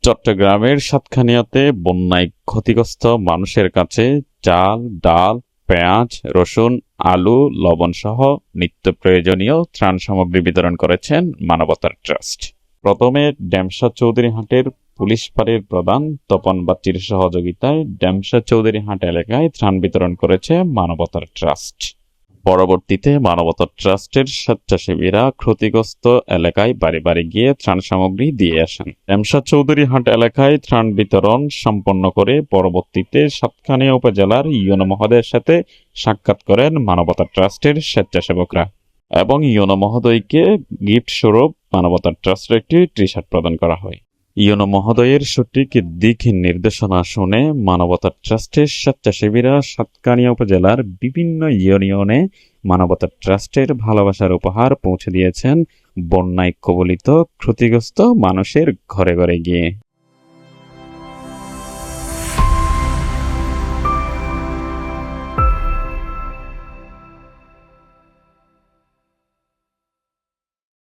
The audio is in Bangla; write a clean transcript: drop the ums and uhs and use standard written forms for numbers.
চট্টগ্রামের সাতকানিয়াতে বন্যায় ক্ষতিগ্রস্ত মানুষের কাছে চাল, ডাল, পেঁয়াজ, রসুন, আলু, লবণসহ নিত্য প্রয়োজনীয় ত্রাণ সামগ্রী বিতরণ করেছেন মানবতার ট্রাস্ট। প্রথমে ডেমশা চৌধুরীহাটের পুলিশ ফাঁড়ির প্রধান তপন বাচ্চির সহযোগিতায় ডেমশা চৌধুরীহাট এলাকায় ত্রাণ বিতরণ করেছে মানবতার ট্রাস্ট। পরবর্তীতে মানবতার ট্রাস্টের স্বেচ্ছাসেবীরা ক্ষতিগ্রস্ত এলাকায় বাড়ি বাড়ি গিয়ে ত্রাণ সামগ্রী দিয়ে আসেন। ডেমশা চৌধুরীহাট এলাকায় ত্রাণ বিতরণ সম্পন্ন করে পরবর্তীতে সাতকানিয়া উপজেলার ইউনো মহোদয়ের সাথে সাক্ষাৎ করেন মানবতার ট্রাস্টের স্বেচ্ছাসেবকরা এবং ইউনো মহোদয়কে গিফট স্বরূপ মানবতার ট্রাস্টের একটি টি-শার্ট প্রদান করা হয়। ইউনো মহোদয়ের সঠিক দিক নির্দেশনা শুনে মানবতার ট্রাস্টের স্বেচ্ছাসেবীরা সাতকানিয়া উপজেলার বিভিন্ন ইউনিয়নে মানবতার ট্রাস্টের ভালোবাসার উপহার পৌঁছে দিয়েছেন বন্যায় কবলিত ক্ষতিগ্রস্ত মানুষের ঘরে ঘরে গিয়ে।